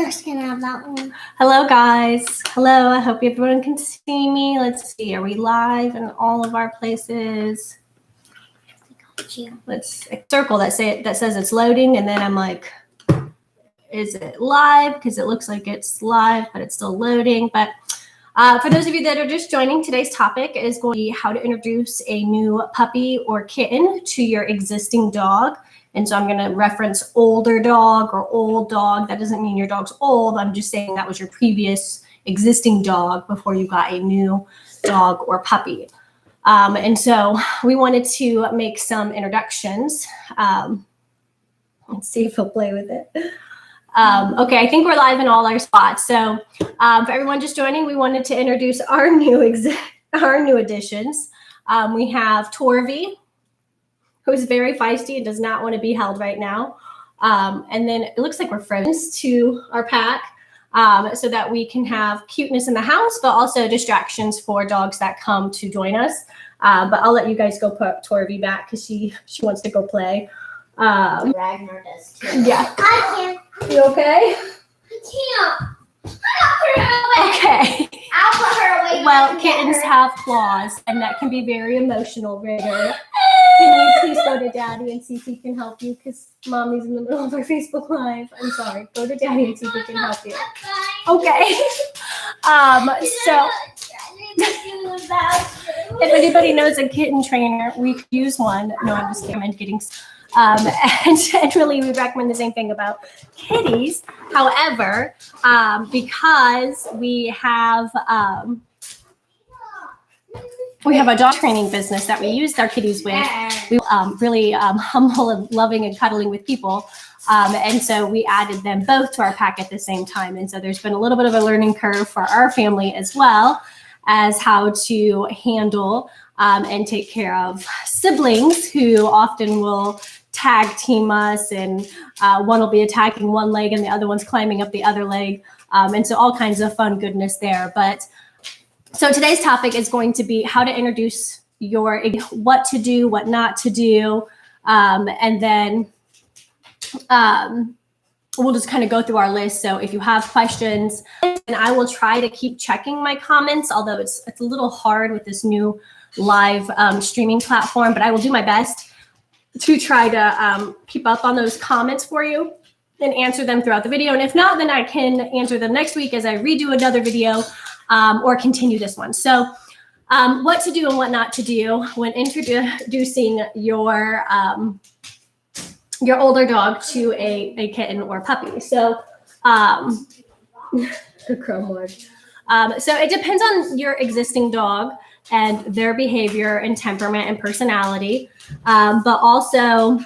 just gonna have that one. Hello, guys. Hello. I hope everyone can see me. Let's see. Are we live in all of our places? Let's circle that says it's loading, and then I'm like, is it live? Because it looks like it's live, but it's still loading. But for those of you that are just joining, today's topic is going to be how to introduce a new puppy or kitten to your existing dog. And so I'm going to reference older dog or old dog. That doesn't mean your dog's old. I'm just saying that was your previous existing dog before you got a new dog or puppy. And so we wanted to make some introductions. Let's see if he'll play with it. Okay, I think we're live in all our spots. So for everyone just joining, we wanted to introduce our new additions. We have Torvy, who's very feisty and does not want to be held right now. And then it looks like we're friends to our pack so that we can have cuteness in the house, but also distractions for dogs that come to join us. But I'll let you guys go put Torvy back because she wants to go play. Ragnar does too. Yeah. I can't. You okay? I can't. I'll put her away. Okay. I'll put her away. Well, kittens have claws, and that can be very emotional, Rigger. Can you please go to Daddy and see if he can help you? Because Mommy's in the middle of our Facebook Live. I'm sorry. Go to Daddy and see if he can help you. Okay. So if anybody knows a kitten trainer, we could use one. No, I'm just kidding. I'm kidding. And really, we recommend the same thing about kitties. However, because we have a dog training business that we use our kitties with. We really humble and loving and cuddling with people. And so we added them both to our pack at the same time. And so there's been a little bit of a learning curve for our family as well as how to handle and take care of siblings who often will tag team us, and one will be attacking one leg and the other one's climbing up the other leg. And so all kinds of fun goodness there. But so today's topic is going to be how to introduce what to do, what not to do. And then we'll just kind of go through our list. So if you have questions, and I will try to keep checking my comments, although it's a little hard with this new live streaming platform, but I will do my best to try to keep up on those comments for you and answer them throughout the video. And if not, then I can answer them next week as I redo another video or continue this one. So what to do and what not to do when introducing your older dog to a kitten or puppy. So so it depends on your existing dog and their behavior and temperament and personality, but also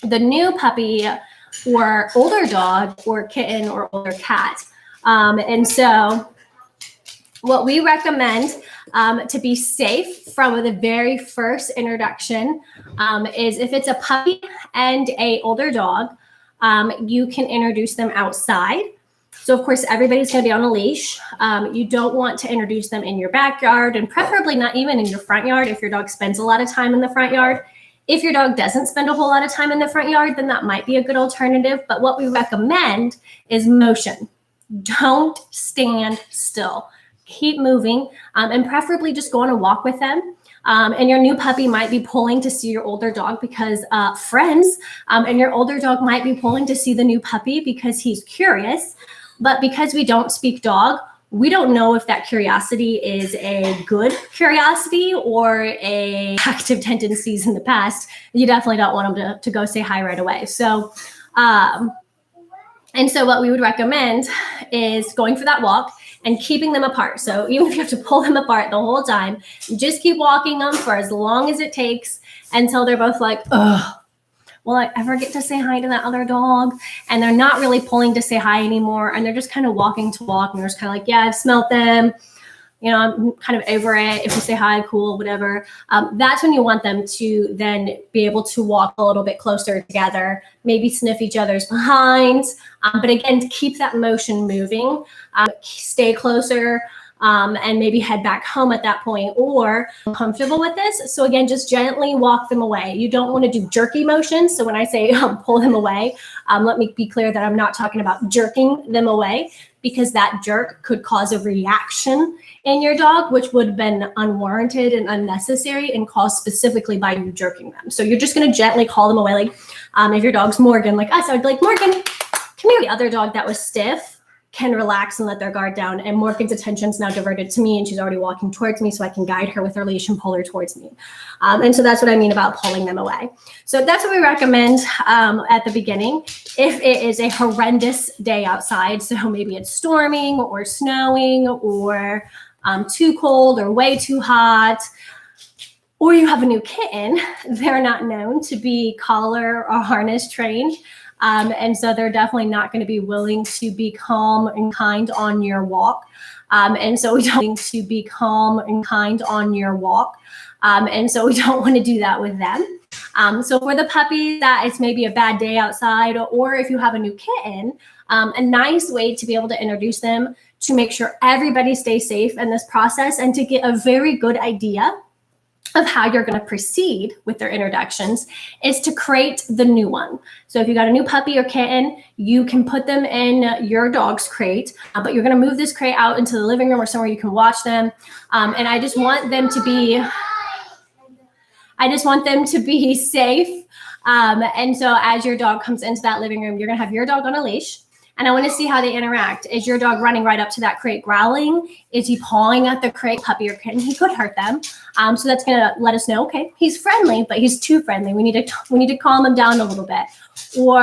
the new puppy or older dog or kitten or older cat. And so what we recommend to be safe from the very first introduction is if it's a puppy and a older dog, you can introduce them outside. So, of course, everybody's going to be on a leash. You don't want to introduce them in your backyard, and preferably not even in your front yard if your dog spends a lot of time in the front yard. If your dog doesn't spend a whole lot of time in the front yard, then that might be a good alternative. But what we recommend is motion. Don't stand still. Keep moving, and preferably just go on a walk with them. And your new puppy might be pulling to see your older dog because friends, and your older dog might be pulling to see the new puppy because he's curious. But because we don't speak dog, we don't know if that curiosity is a good curiosity or a active tendencies in the past. You definitely don't want them to go say hi right away. So, and so what we would recommend is going for that walk and keeping them apart. So even if you have to pull them apart the whole time, just keep walking them for as long as it takes until they're both like, ugh, will I ever get to say hi to that other dog? And they're not really pulling to say hi anymore. And they're just kind of walking to walk. And they're just kind of like, yeah, I've smelt them. You know, I'm kind of over it. If you say hi, cool, whatever. That's when you want them to then be able to walk a little bit closer together, maybe sniff each other's behinds. But again, to keep that motion moving, stay closer. and maybe head back home at that point, or comfortable with this. So again, just gently walk them away. You don't want to do jerky motions. So when I say pull them away, let me be clear that I'm not talking about jerking them away, because that jerk could cause a reaction in your dog, which would have been unwarranted and unnecessary and caused specifically by you jerking them. So you're just going to gently call them away. Like if your dog's Morgan, like us, I would be like, Morgan, come here. The other dog that was stiff can relax and let their guard down. And Morgan's attention's now diverted to me, and she's already walking towards me, so I can guide her with her leash and pull her towards me. And so that's what I mean about pulling them away. So that's what we recommend at the beginning. If it is a horrendous day outside, so maybe it's storming or snowing or too cold or way too hot, or you have a new kitten, they're not known to be collar or harness trained. And so they're definitely not going to be willing to be calm and kind on your walk. And so we don't want to be calm and kind on your walk. And so we don't want to do that with them. So for the puppies that it's maybe a bad day outside, or if you have a new kitten, a nice way to be able to introduce them to make sure everybody stays safe in this process and to get a very good idea of how you're going to proceed with their introductions is to crate the new one. So if you got a new puppy or kitten, you can put them in your dog's crate, but you're going to move this crate out into the living room or somewhere you can watch them. And I just want them to be safe. And so as your dog comes into that living room, you're going to have your dog on a leash. And I want to see how they interact. Is your dog running right up to that crate growling? Is he pawing at the crate, puppy or kitten? He could hurt them. So that's going to let us know, okay, he's friendly, but he's too friendly. We need to calm him down a little bit. Or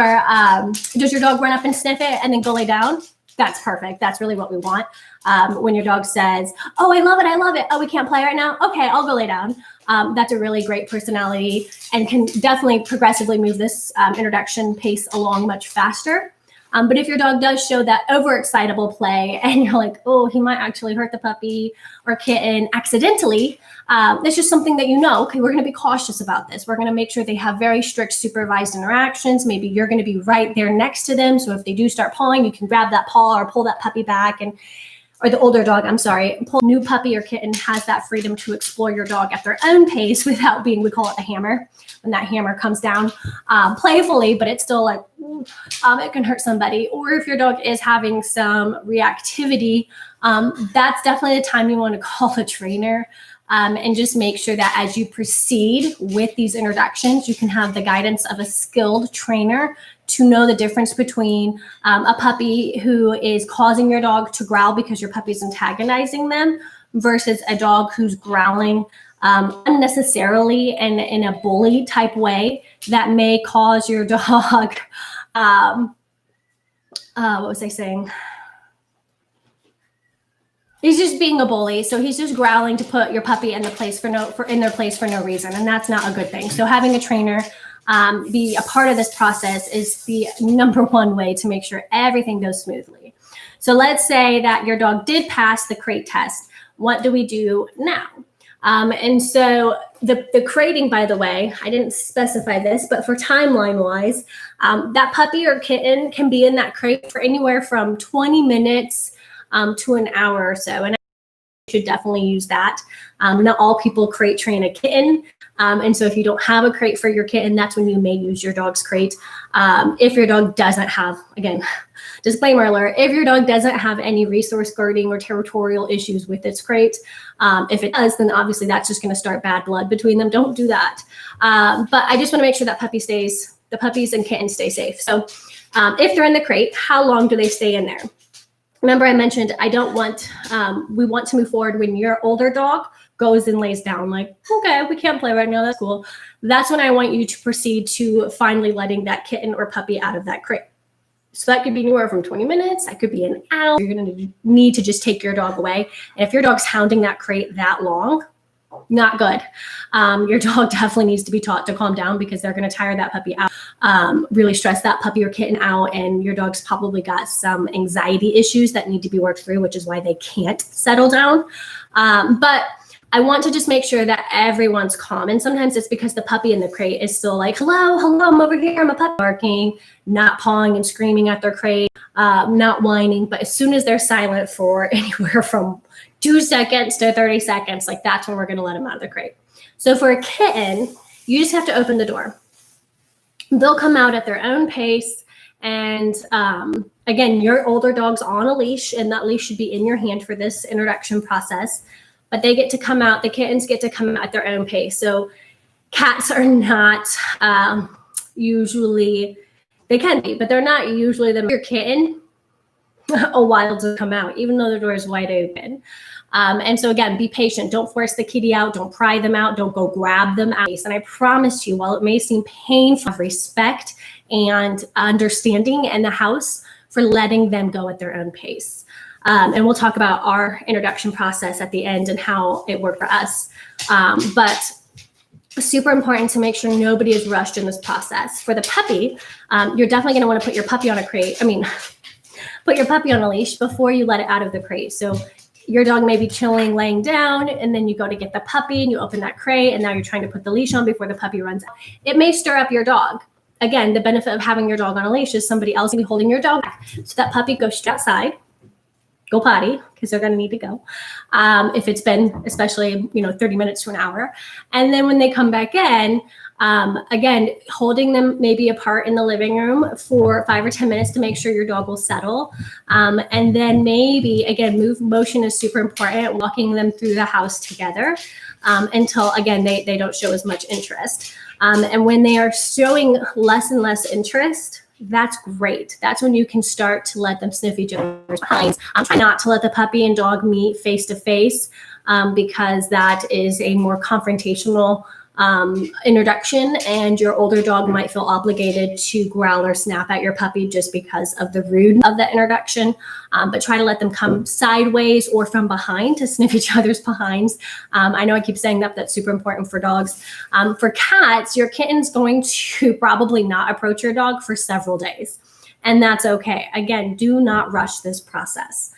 does your dog run up and sniff it and then go lay down? That's perfect. That's really what we want. When your dog says, oh, I love it. I love it. Oh, we can't play right now. Okay, I'll go lay down. That's a really great personality and can definitely progressively move this introduction pace along much faster. But if your dog does show that overexcitable play and you're like, oh, he might actually hurt the puppy or kitten accidentally, it's just something that you know, okay, we're going to be cautious about this. We're going to make sure they have very strict supervised interactions. Maybe you're going to be right there next to them. So if they do start pawing, you can grab that paw or pull that puppy back or the older dog, new puppy or kitten has that freedom to explore your dog at their own pace without being, we call it the hammer, when that hammer comes down playfully, but it's still like, it can hurt somebody. Or if your dog is having some reactivity, that's definitely the time you want to call a trainer and just make sure that as you proceed with these introductions, you can have the guidance of a skilled trainer to know the difference between a puppy who is causing your dog to growl because your puppy's antagonizing them versus a dog who's growling unnecessarily and in a bully type way that may cause your dog, what was I saying? He's just being a bully. So he's just growling to put your puppy in their place for no reason. And that's not a good thing. So having a trainer be a part of this process is the number one way to make sure everything goes smoothly. So let's say that your dog did pass the crate test. What do we do now? And so the crating, by the way, I didn't specify this, but for timeline wise, that puppy or kitten can be in that crate for anywhere from 20 minutes to an hour or so. And I should definitely use that. Not all people crate train a kitten. And so if you don't have a crate for your kitten, that's when you may use your dog's crate. If your dog doesn't have, again, disclaimer alert, if your dog doesn't have any resource guarding or territorial issues with its crate, if it does, then obviously that's just going to start bad blood between them. Don't do that. But I just want to make sure that the puppies and kittens stay safe. So if they're in the crate, how long do they stay in there? Remember I mentioned we want to move forward when your older dog goes and lays down like, okay, we can't play right now, that's cool. That's when I want you to proceed to finally letting that kitten or puppy out of that crate. So that could be anywhere from 20 minutes, that could be an hour. You're gonna need to just take your dog away. And if your dog's hounding that crate that long, not good. Your dog definitely needs to be taught to calm down because they're going to tire that puppy out, really stress that puppy or kitten out, and your dog's probably got some anxiety issues that need to be worked through, which is why they can't settle down. But I want to just make sure that everyone's calm. And sometimes it's because the puppy in the crate is still like, hello, I'm over here, I'm a puppy, barking, not pawing and screaming at their crate, not whining. But as soon as they're silent for anywhere from 2 seconds to 30 seconds, like that's when we're going to let them out of the crate. So for a kitten, you just have to open the door. They'll come out at their own pace. And again, your older dog's on a leash, and that leash should be in your hand for this introduction process. But they get to come out, the kittens get to come out at their own pace. So cats are not usually, they can be, but they're not usually your kitten a while to come out, even though the door is wide open. And so again, be patient. Don't force the kitty out. Don't pry them out. Don't go grab them out. And I promise you, while it may seem painful, respect and understanding in the house for letting them go at their own pace. And we'll talk about our introduction process at the end and how it worked for us. But super important to make sure nobody is rushed in this process. For the puppy, you're definitely going to want to put your puppy on a crate. Put your puppy on a leash before you let it out of the crate. So your dog may be chilling, laying down, and then you go to get the puppy and you open that crate, and now you're trying to put the leash on before the puppy runs out. It may stir up your dog. Again, the benefit of having your dog on a leash is somebody else will be holding your dog back. So that puppy goes straight outside, go potty, because they're going to need to go. If it's been especially, 30 minutes to an hour. And then when they come back in, again, holding them maybe apart in the living room for 5 or 10 minutes to make sure your dog will settle. And then maybe, again, motion is super important, walking them through the house together until, again, they don't show as much interest. And when they are showing less and less interest, that's great. That's when you can start to let them sniff each other's behinds. Try not to let the puppy and dog meet face to face because that is a more confrontational introduction, and your older dog might feel obligated to growl or snap at your puppy just because of the rudeness of the introduction. But try to let them come sideways or from behind to sniff each other's behinds. I know I keep saying that, that's super important for dogs. For cats, your kitten's going to probably not approach your dog for several days, and that's okay. Again, do not rush this process.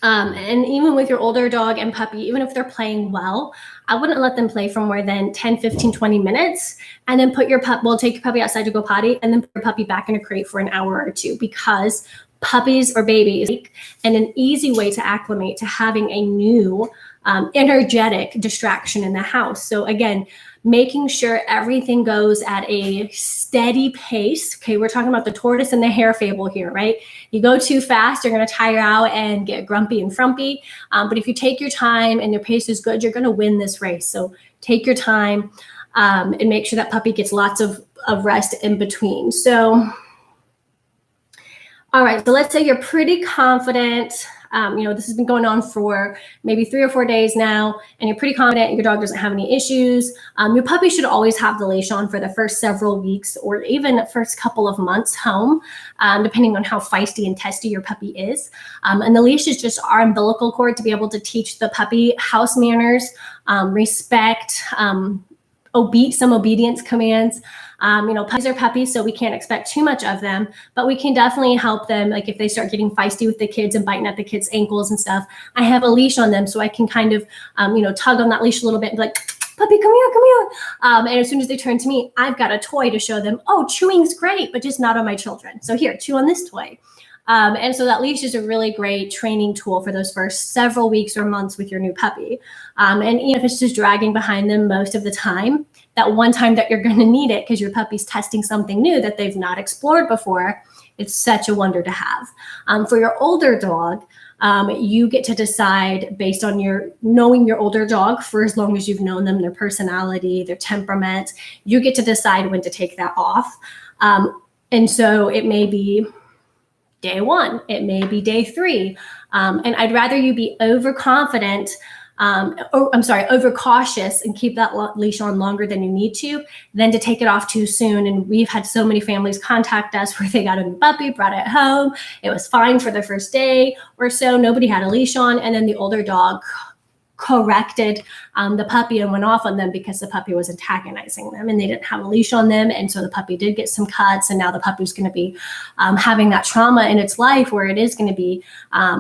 And even with your older dog and puppy, even if they're playing well, I wouldn't let them play for more than 10, 15, 20 minutes and then take your puppy outside to go potty and then put your puppy back in a crate for an hour or two, because puppies or babies, and an easy way to acclimate to having a new energetic distraction in the house. So again, making sure everything goes at a steady pace. Okay, we're talking about the tortoise and the hare fable here, right? You go too fast, you're going to tire out and get grumpy and frumpy. But if you take your time and your pace is good, you're going to win this race. So take your time and make sure that puppy gets lots of rest in between. So, all right, so let's say you're pretty confident. This has been going on for maybe 3 or 4 days now, and you're pretty confident your dog doesn't have any issues. Your puppy should always have the leash on for the first several weeks or even the first couple of months home, depending on how feisty and testy your puppy is. And the leash is just our umbilical cord to be able to teach the puppy house manners, respect, some obedience commands. Puppies are puppies, so we can't expect too much of them, but we can definitely help them. Like if they start getting feisty with the kids and biting at the kids' ankles and stuff, I have a leash on them, so I can kind of, tug on that leash a little bit and be like, puppy, come here. And as soon as they turn to me, I've got a toy to show them, oh, chewing's great, but just not on my children. So here, chew on this toy. And so that leash is a really great training tool for those first several weeks or months with your new puppy. And even if it's just dragging behind them most of the time, that one time that you're going to need it because your puppy's testing something new that they've not explored before, it's such a wonder to have. For your older dog, you get to decide based on knowing your older dog for as long as you've known them, their personality, their temperament. You get to decide when to take that off. And so it may be day 1, it may be day 3. And I'd rather you be overconfident, overcautious and keep that leash on longer than you need to than to take it off too soon. And we've had so many families contact us where they got a new puppy, brought it home. It was fine for the first day or so. Nobody had a leash on. And then the older dog corrected the puppy and went off on them because the puppy was antagonizing them and they didn't have a leash on them. And so the puppy did get some cuts, and now the puppy's going to be having that trauma in its life where it is going to be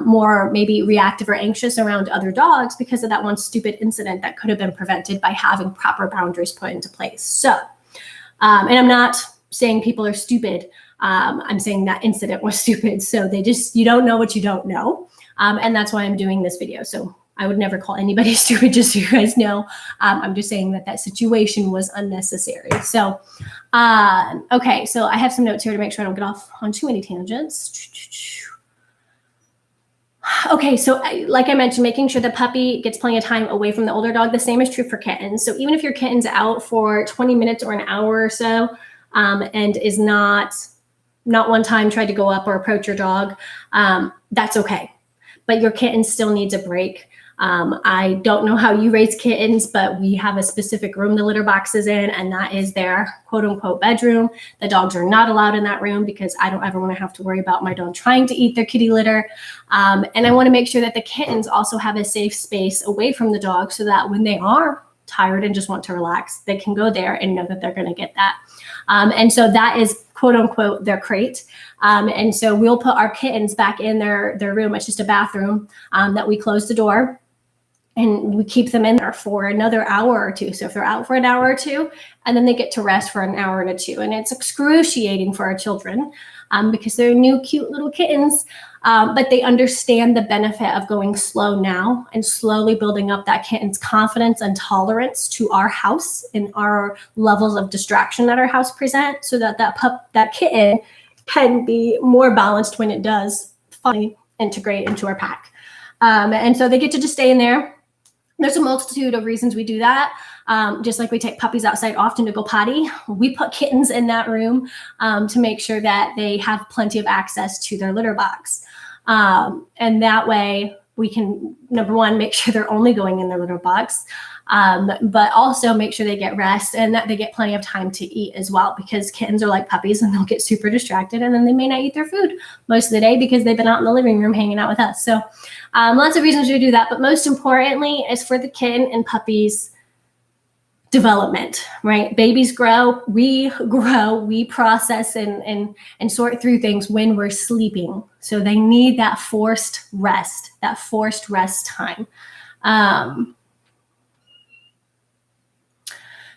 more maybe reactive or anxious around other dogs because of that one stupid incident that could have been prevented by having proper boundaries put into place. So, and I'm not saying people are stupid. I'm saying that incident was stupid. So you don't know what you don't know. And that's why I'm doing this video. So I would never call anybody stupid, just so you guys know. I'm just saying that situation was unnecessary. So, okay, so I have some notes here to make sure I don't get off on too many tangents. Okay, so like I mentioned, making sure the puppy gets plenty of time away from the older dog. The same is true for kittens. So even if your kitten's out for 20 minutes or an hour or so, and is not one time tried to go up or approach your dog, that's okay. But your kitten still needs a break. I don't know how you raise kittens, but we have a specific room the litter box is in, and that is their quote unquote bedroom. The dogs are not allowed in that room because I don't ever want to have to worry about my dog trying to eat their kitty litter. And I want to make sure that the kittens also have a safe space away from the dog so that when they are tired and just want to relax, they can go there and know that they're going to get that. And so that is quote unquote their crate. And so we'll put our kittens back in their room. It's just a bathroom that we close the door. And we keep them in there for another hour or two. So if they're out for an hour or two, and then they get to rest for an hour or two. And it's excruciating for our children because they're new, cute little kittens. But they understand the benefit of going slow now and slowly building up that kitten's confidence and tolerance to our house and our levels of distraction that our house present, so that that kitten can be more balanced when it does finally integrate into our pack. And so they get to just stay in there. There's a multitude of reasons we do that. Just like we take puppies outside often to go potty, we put kittens in that room to make sure that they have plenty of access to their litter box. And that way we can, number one, make sure they're only going in their litter box, but also make sure they get rest and that they get plenty of time to eat as well, because kittens are like puppies and they'll get super distracted and then they may not eat their food most of the day because they've been out in the living room hanging out with us. So lots of reasons to do that, but most importantly is for the kitten and puppies development, right? Babies grow, we process and sort through things when we're sleeping. So they need that forced rest time.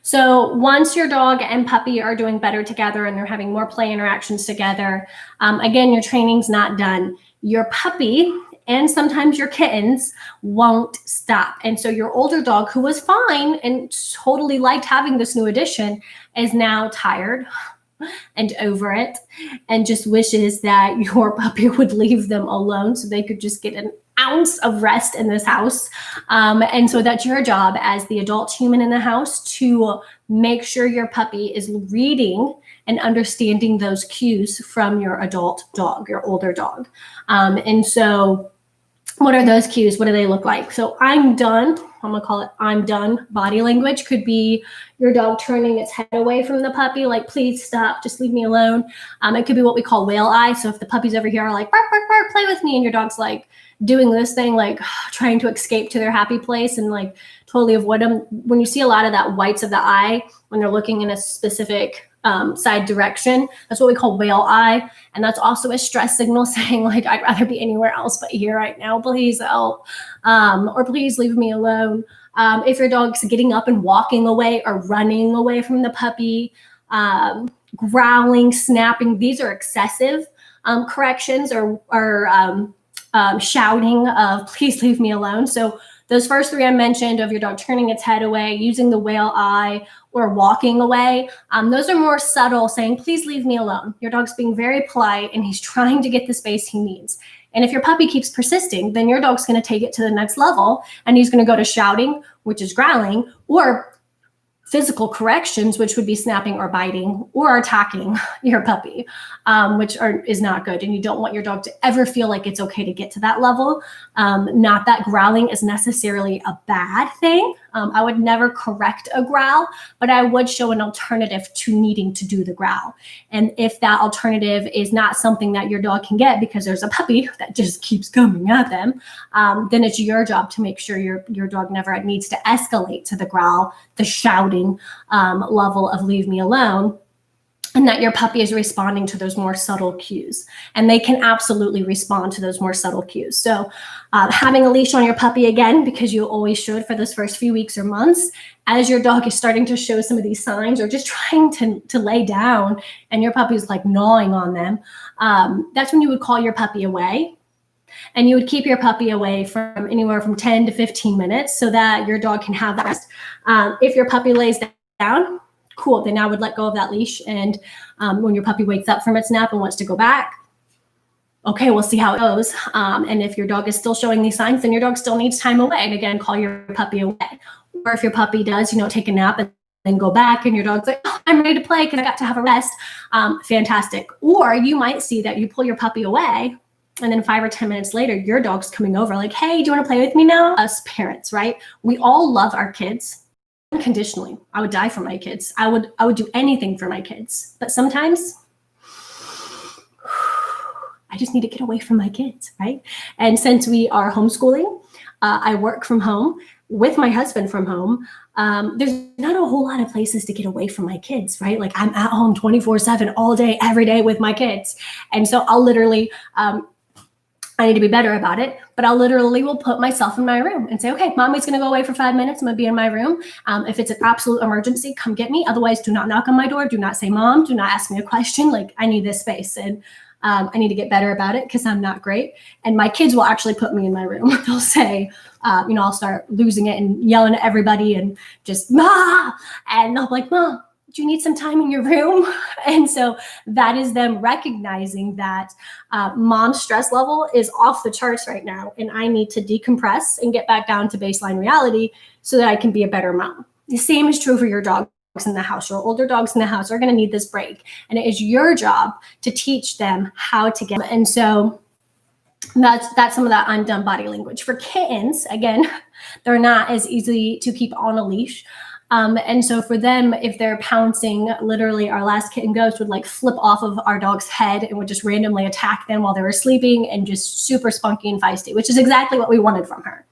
So once your dog and puppy are doing better together and they're having more play interactions together, again, your training's not done. Your puppy and sometimes your kittens won't stop. And so your older dog, who was fine and totally liked having this new addition, is now tired and over it and just wishes that your puppy would leave them alone so they could just get an ounce of rest in this house. And so that's your job as the adult human in the house to make sure your puppy is reading and understanding those cues from your adult dog, your older dog. And so what are those cues? What do they look like? So I'm done. I'm going to call it I'm done. Body language could be your dog turning its head away from the puppy, like, please stop, just leave me alone. It could be what we call whale eye. So if the puppies over here are like, bark, bark, bark, play with me, and your dog's like doing this thing, like trying to escape to their happy place and like totally avoid them. When you see a lot of that whites of the eye, when they're looking in a specific side direction, that's what we call whale eye. And that's also a stress signal saying like, I'd rather be anywhere else but here right now, please help, or please leave me alone. If your dog's getting up and walking away or running away from the puppy, growling, snapping, these are excessive corrections or shouting of please leave me alone. So those first three I mentioned of your dog turning its head away, using the whale eye, or walking away, those are more subtle, saying, please leave me alone. Your dog's being very polite and he's trying to get the space he needs. And if your puppy keeps persisting, then your dog's going to take it to the next level and he's going to go to shouting, which is growling, or physical corrections, which would be snapping or biting or attacking your puppy, which is not good. And you don't want your dog to ever feel like it's okay to get to that level. Not that growling is necessarily a bad thing. I would never correct a growl, but I would show an alternative to needing to do the growl. And if that alternative is not something that your dog can get because there's a puppy that just keeps coming at them, then it's your job to make sure your dog never needs to escalate to the growl, the shouting level of leave me alone. and that your puppy is responding to those more subtle cues. And they can absolutely respond to those more subtle cues. So having a leash on your puppy, again, because you always should for those first few weeks or months, as your dog is starting to show some of these signs or just trying to lay down and your puppy's like gnawing on them, that's when you would call your puppy away. And you would keep your puppy away from anywhere from 10 to 15 minutes so that your dog can have that rest. If your puppy lays down, cool, then I would let go of that leash. And when your puppy wakes up from its nap and wants to go back, okay, we'll see how it goes. And if your dog is still showing these signs, then your dog still needs time away. And again, call your puppy away. Or if your puppy does, take a nap and then go back and your dog's like, oh, I'm ready to play because I got to have a rest. Fantastic. Or you might see that you pull your puppy away and then 5 or 10 minutes later, your dog's coming over like, hey, do you want to play with me now? Us parents, right? We all love our kids. Unconditionally. I would die for my kids. I would do anything for my kids. But sometimes I just need to get away from my kids, right? And since we are homeschooling, I work from home with my husband from home. There's not a whole lot of places to get away from my kids, right? Like I'm at home 24/7 all day, every day with my kids. And so I'll literally, I need to be better about it, but I'll literally will put myself in my room and say, okay, mommy's going to go away for 5 minutes. I'm going to be in my room. If it's an absolute emergency, come get me. Otherwise, do not knock on my door. Do not say, mom, do not ask me a question. Like I need this space. And I need to get better about it because I'm not great. And my kids will actually put me in my room. They'll say, I'll start losing it and yelling at everybody and just, ma, and I'll be like, Mom, do you need some time in your room? And so that is them recognizing that mom's stress level is off the charts right now. And I need to decompress and get back down to baseline reality so that I can be a better mom. The same is true for your dogs in the house. Your older dogs in the house are going to need this break. And it is your job to teach them how to get. And so that's some of that undone body language. For kittens, again, they're not as easy to keep on a leash. And so for them, if they're pouncing, literally our last kitten Ghost would like flip off of our dog's head and would just randomly attack them while they were sleeping and just super spunky and feisty, which is exactly what we wanted from her.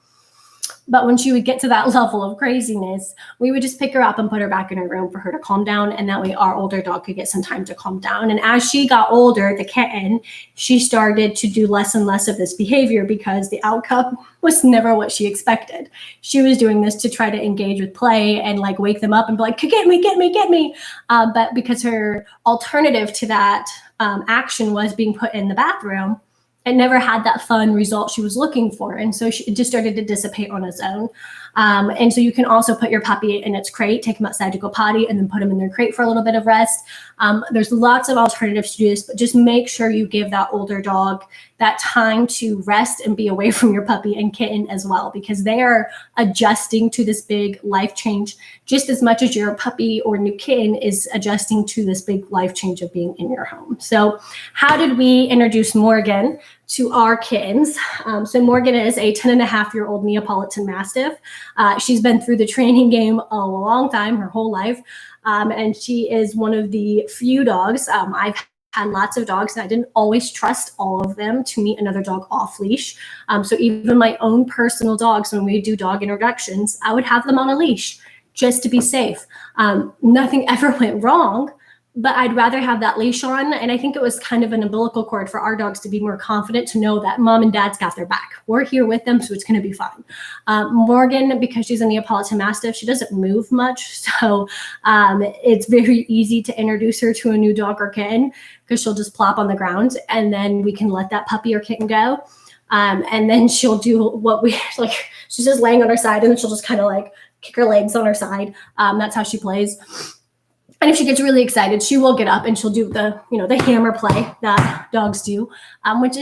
But when she would get to that level of craziness, we would just pick her up and put her back in her room for her to calm down. And that way our older dog could get some time to calm down. And as she got older, the kitten, she started to do less and less of this behavior because the outcome was never what she expected. She was doing this to try to engage with play and like wake them up and be like, get me, get me, get me. But because her alternative to that action was being put in the bathroom, it never had that fun result she was looking for. And so it just started to dissipate on its own. And so you can also put your puppy in its crate, take him outside to go potty, and then put him in their crate for a little bit of rest. There's lots of alternatives to do this, but just make sure you give that older dog that time to rest and be away from your puppy and kitten as well, because they are adjusting to this big life change just as much as your puppy or new kitten is adjusting to this big life change of being in your home. So how did we introduce Morgan to our kittens? So Morgan is a 10-and-a-half-year-old Neapolitan Mastiff. She's been through the training game a long time, her whole life. And she is one of the few dogs. I've had lots of dogs, and I didn't always trust all of them to meet another dog off leash. So even my own personal dogs, when we do dog introductions, I would have them on a leash just to be safe. Nothing ever went wrong, but I'd rather have that leash on. And I think it was kind of an umbilical cord for our dogs to be more confident to know that mom and dad's got their back. We're here with them, so it's going to be fine. Morgan, because she's a Neapolitan Mastiff, she doesn't move much. So it's very easy to introduce her to a new dog or kitten because she'll just plop on the ground and then we can let that puppy or kitten go. And then she'll do what we like. She's just laying on her side and then she'll just kind of like kick her legs on her side. That's how she plays. And if she gets really excited, she will get up and she'll do the hammer play that dogs do, which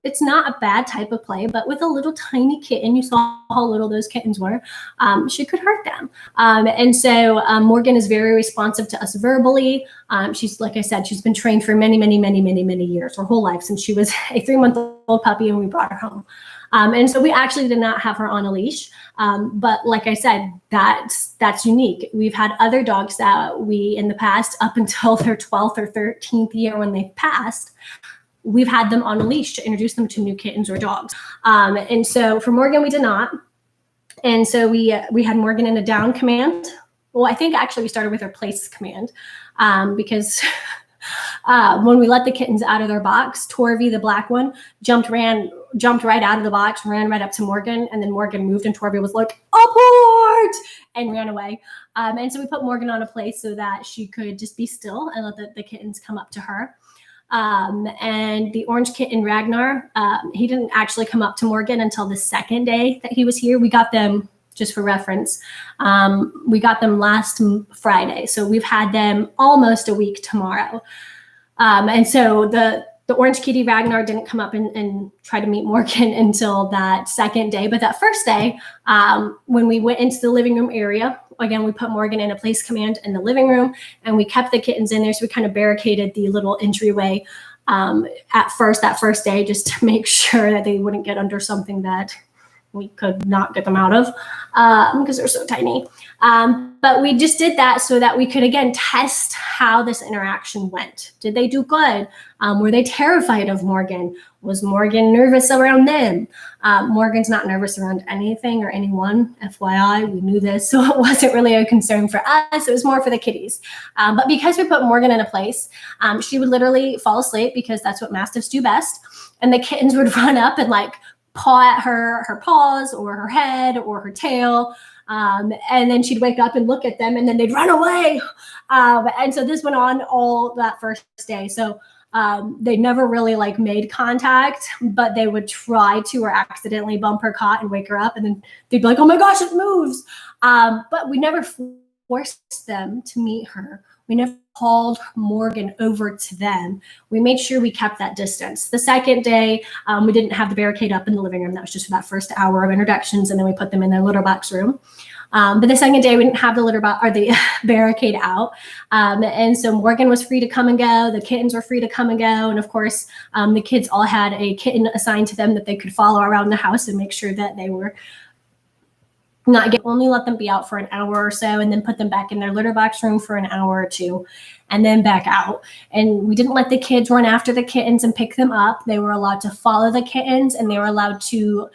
it's not a bad type of play, but with a little tiny kitten, you saw how little those kittens were, she could hurt them. And so Morgan is very responsive to us verbally. She's, like I said, she's been trained for many, many, many, many, many years, her whole life since she was a 3-month-old puppy and we brought her home. And so we actually did not have her on a leash. But like I said, that's unique. We've had other dogs that we, in the past, up until their 12th or 13th year when they've passed, we've had them on a leash to introduce them to new kittens or dogs. And so for Morgan, we did not. And so we had Morgan in a down command well, I think actually we started with our place command because when we let the kittens out of their box, Torvy, the black one, jumped right out of the box, ran right up to Morgan, and then Morgan moved, and Torvy was like, abort, and ran away. And so we put Morgan on a place so that she could just be still and let the kittens come up to her. And the orange kitten Ragnar, he didn't actually come up to Morgan until the second day that he was here. We got them, just for reference, we got them last Friday. So we've had them almost a week tomorrow. And so the orange kitty Ragnar didn't come up and try to meet Morgan until that second day. But that first day, when we went into the living room area, again, we put Morgan in a place command in the living room, and we kept the kittens in there. So we kind of barricaded the little entryway that first day, just to make sure that they wouldn't get under something that we could not get them out of because they're so tiny. But we just did that so that we could, again, test how this interaction went. Did they do good? Were they terrified of Morgan? Was Morgan nervous around them? Morgan's not nervous around anything or anyone, FYI. We knew this, so it wasn't really a concern for us. It was more for the kitties. But because we put Morgan in a place, she would literally fall asleep because that's what Mastiffs do best. And the kittens would run up and like paw at her paws or her head or her tail. And then she'd wake up and look at them, and then they'd run away. And so this went on all that first day. So they never really like made contact, but they would try to or accidentally bump her cot and wake her up. And then they'd be like, oh my gosh, it moves. But we never forced them to meet her. We never called Morgan over to them. We made sure we kept that distance. The second day, we didn't have the barricade up in the living room. That was just for that first hour of introductions, and then we put them in their litter box room. But the second day, we didn't have the litter box or the barricade out. And so Morgan was free to come and go. The kittens were free to come and go. And of course, the kids all had a kitten assigned to them that they could follow around the house and make sure that they were only let them be out for an hour or so, and then put them back in their litter box room for an hour or two, and then back out. And we didn't let the kids run after the kittens and pick them up. They were allowed to follow the kittens, and they were allowed to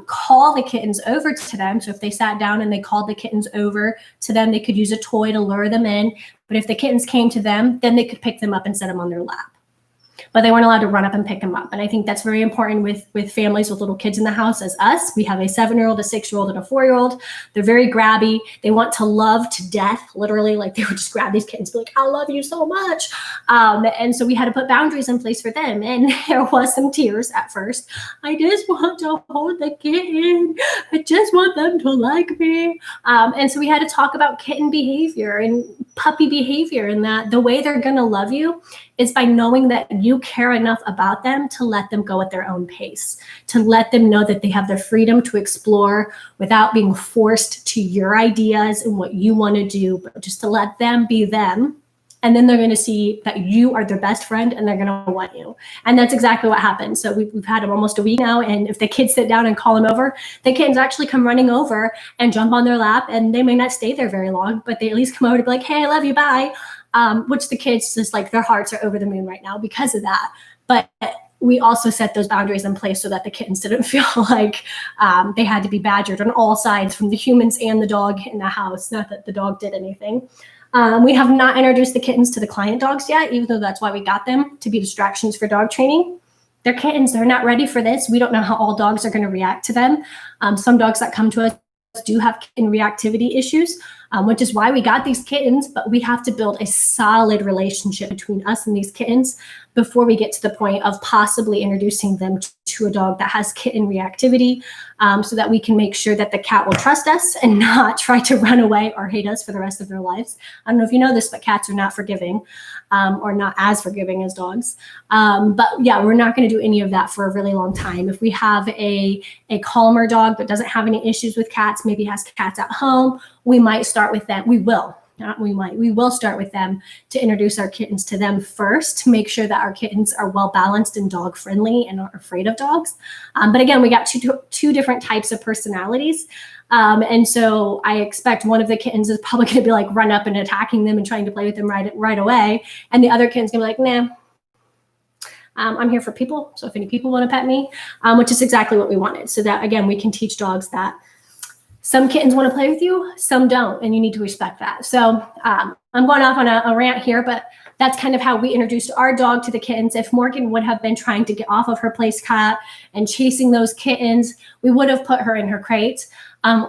call the kittens over to them. So if they sat down and they called the kittens over to them, they could use a toy to lure them in. But if the kittens came to them, then they could pick them up and set them on their lap. But they weren't allowed to run up and pick them up. And I think that's very important with families with little kids in the house as us. We have a 7-year-old, a 6-year-old, and a 4-year-old. They're very grabby. They want to love to death, literally. Like they would just grab these kittens and be like, I love you so much. And so we had to put boundaries in place for them. And there was some tears at first. I just want to hold the kitten. I just want them to like me. And so we had to talk about kitten behavior and puppy behavior, and that the way they're going to love you is by knowing that you care enough about them to let them go at their own pace, to let them know that they have the freedom to explore without being forced to your ideas and what you want to do, but just to let them be them. And then they're going to see that you are their best friend, and they're going to want you. And that's exactly what happened. So we've had them almost a week now. And if the kids sit down and call them over, the kittens actually come running over and jump on their lap. And they may not stay there very long, but they at least come over to be like, hey, I love you, bye. Which the kids just like, their hearts are over the moon right now because of that. But we also set those boundaries in place so that the kittens didn't feel like they had to be badgered on all sides from the humans and the dog in the house. Not that the dog did anything. We have not introduced the kittens to the client dogs yet, even though that's why we got them, to be distractions for dog training. They're kittens. They're not ready for this. We don't know how all dogs are going to react to them. Some dogs that come to us do have kitten reactivity issues, which is why we got these kittens, but we have to build a solid relationship between us and these kittens before we get to the point of possibly introducing them to a dog that has kitten reactivity, so that we can make sure that the cat will trust us and not try to run away or hate us for the rest of their lives. I don't know if you know this, but cats are not forgiving, or not as forgiving as dogs. But yeah, we're not going to do any of that for a really long time. If we have a calmer dog that doesn't have any issues with cats, maybe has cats at home, we might start with them. We will start with them to introduce our kittens to them first, to make sure that our kittens are well balanced and dog friendly and aren't afraid of dogs. But again, we got two different types of personalities. And so I expect one of the kittens is probably going to be like run up and attacking them and trying to play with them right away. And the other kitten's going to be like, nah, I'm here for people. So if any people want to pet me, which is exactly what we wanted. So that, again, we can teach dogs that some kittens want to play with you, some don't, and you need to respect that. So I'm going off on a rant here, but that's kind of how we introduced our dog to the kittens. If Morgan would have been trying to get off of her place cat and chasing those kittens, we would have put her in her crate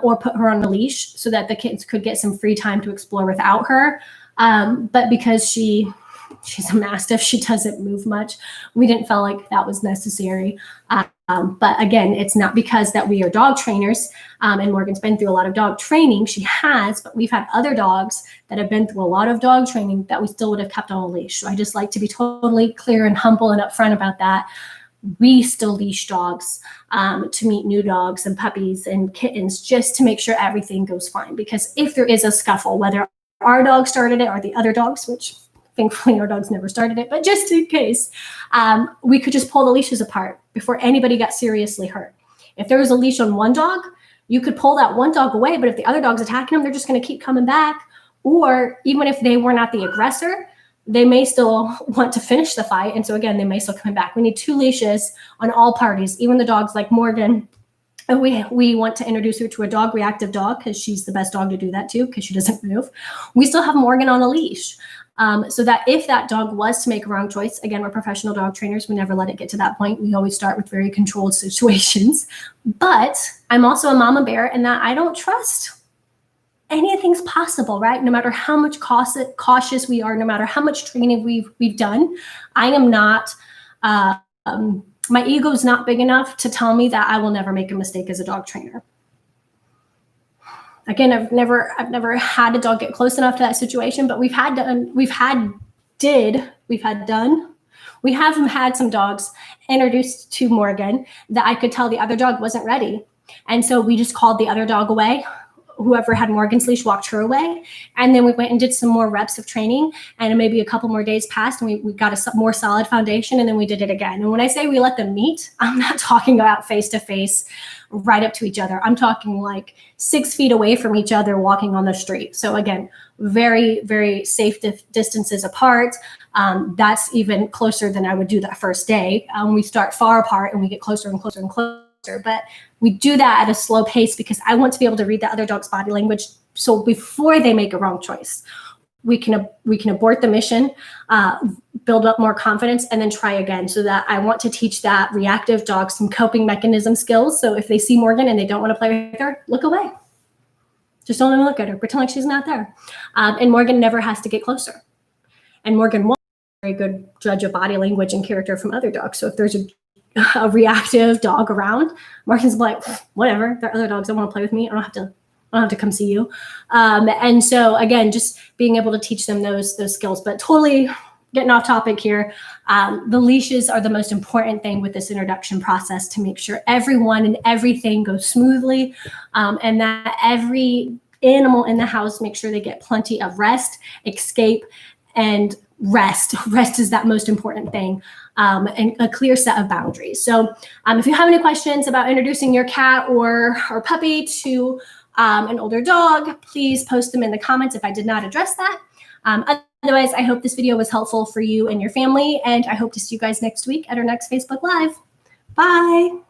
or put her on a leash so that the kittens could get some free time to explore without her. But because she's a Mastiff, she doesn't move much, we didn't feel like that was necessary. But again, it's not because that we are dog trainers, and Morgan's been through a lot of dog training. She has, but we've had other dogs that have been through a lot of dog training that we still would have kept on a leash. So I just like to be totally clear and humble and upfront about that. We still leash dogs to meet new dogs and puppies and kittens just to make sure everything goes fine. Because if there is a scuffle, whether our dog started it or the other dogs, which thankfully our dogs never started it, but just in case, we could just pull the leashes apart before anybody got seriously hurt. If there was a leash on one dog, you could pull that one dog away, but if the other dog's attacking them, they're just going to keep coming back. Or even if they were not the aggressor, they may still want to finish the fight. And so again, they may still come back. We need 2 leashes on all parties, even the dogs like Morgan. And we want to introduce her to a dog reactive dog because she's the best dog to do that too because she doesn't move. We still have Morgan on a leash. So that if that dog was to make a wrong choice, again, we're professional dog trainers. We never let it get to that point. We always start with very controlled situations. But I'm also a mama bear in that I don't trust anything's possible, right? No matter how much cautious we are, no matter how much training we've done, I am not, my ego is not big enough to tell me that I will never make a mistake as a dog trainer. Again, I've never had a dog get close enough to that situation, but we have had some dogs introduced to Morgan that I could tell the other dog wasn't ready. And so we just called the other dog away. Whoever had Morgan's leash walked her away. And then we went and did some more reps of training, and maybe a couple more days passed and we got a more solid foundation, and then we did it again. And when I say we let them meet, I'm not talking about face to face right up to each other. I'm talking like 6 feet away from each other walking on the street. So again, very, very safe distances apart. That's even closer than I would do that first day. We start far apart and we get closer and closer and closer. But we do that at a slow pace because I want to be able to read the other dog's body language. So before they make a wrong choice, we can abort the mission, build up more confidence, and then try again. So that I want to teach that reactive dog some coping mechanism skills. So if they see Morgan and they don't want to play with her, look away. Just don't even look at her. Pretend like she's not there. And Morgan never has to get closer. And Morgan won't be a very good judge of body language and character from other dogs. So if there's a reactive dog around, Morgan's like, whatever, there are other dogs that want to play with me. I don't have to come see you. And so again, just being able to teach them those skills, but totally getting off topic here. The leashes are the most important thing with this introduction process to make sure everyone and everything goes smoothly, and that every animal in the house, make sure they get plenty of rest, escape, and rest. Rest is that most important thing, and a clear set of boundaries. So if you have any questions about introducing your cat or puppy to an older dog, please post them in the comments if I did not address that. Otherwise, I hope this video was helpful for you and your family, and I hope to see you guys next week at our next Facebook Live. Bye.